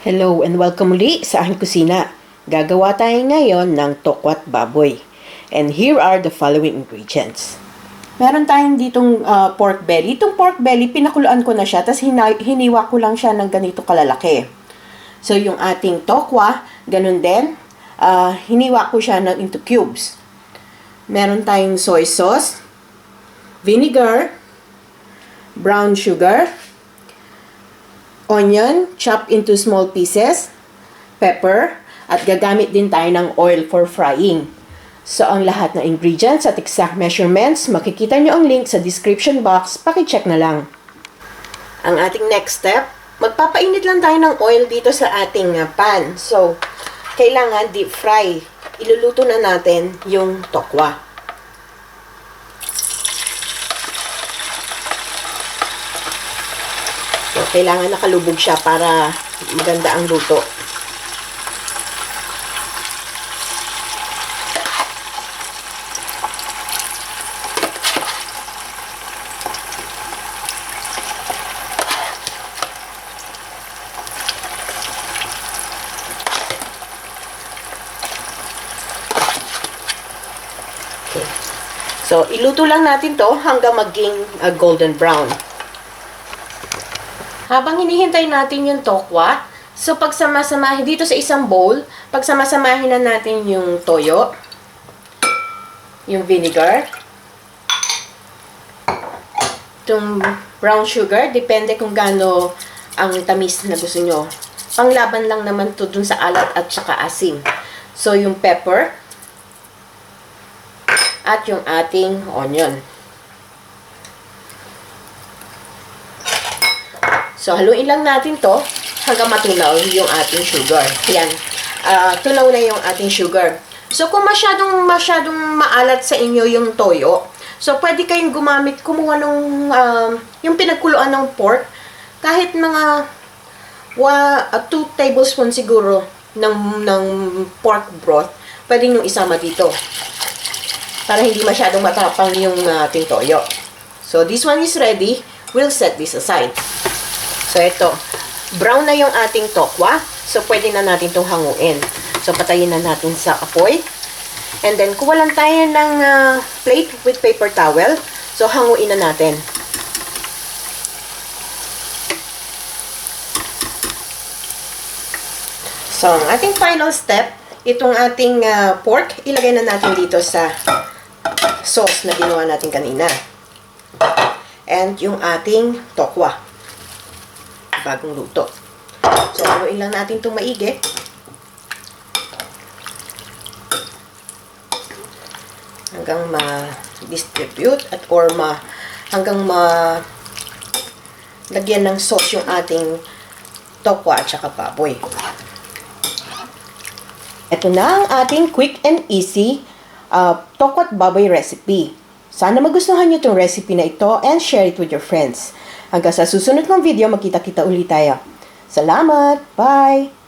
Hello and welcome muli sa aking kusina. Gagawa tayo ngayon ng tokwat baboy. And here are the following ingredients. Meron tayong ditong pork belly. Itong pork belly, pinakuluan ko na siya, tapos hiniwa ko lang siya ng ganito kalalaki. So yung ating tokwa, ganun din, hiniwa ko siya into cubes. Meron tayong soy sauce, vinegar, brown sugar, onion, chopped into small pieces, pepper, at gagamit din tayo ng oil for frying. So, ang lahat ng ingredients at exact measurements, makikita nyo ang link sa description box, pakicheck na lang. Ang ating next step, magpapainit lang tayo ng oil dito sa ating pan. So, kailangan deep fry. Iluluto na natin yung tokwa. So, kailangan nakalubog siya para maganda ang luto. Okay. So, iluto lang natin to hanggang maging golden brown. Habang hinihintay natin yung tokwa, so pagsamasamahin dito sa isang bowl, pagsamasamahin na natin yung toyo, yung vinegar, itong brown sugar, depende kung gaano ang tamis na gusto nyo. Panglaban lang naman to dun sa alat at saka asim. So yung pepper, at yung ating onion. So, haluin lang natin to hanggang matunaw yung ating sugar. Yan. Tunaw na yung ating sugar. So, kung masyadong maalat sa inyo yung toyo, so, pwede kayong kumuha nung, yung pinagkuluan ng pork, kahit mga 2 tablespoons siguro ng pork broth, pwede nyo isama dito. Para hindi masyadong matapang yung ating toyo. So, this one is ready. We'll set this aside. So, ito. Brown na yung ating tokwa. So, pwede na natin itong hanguin. So, patayin na natin sa apoy. And then, kuha lang tayo ng plate with paper towel. So, hanguin na natin. So, ang ating final step, itong ating pork, ilagay na natin dito sa sauce na ginawa natin kanina. And yung ating tokwa. Bagong luto. So, haluin lang natin itong maigi. Hanggang ma-distribute hanggang lagyan ng sauce yung ating tokwa at saka baboy. Ito na ang ating quick and easy tokwa at baboy recipe. Sana magustuhan nyo itong recipe na ito and share it with your friends. Hanggang sa susunod kong video, magkita-kita ulit tayo. Salamat! Bye!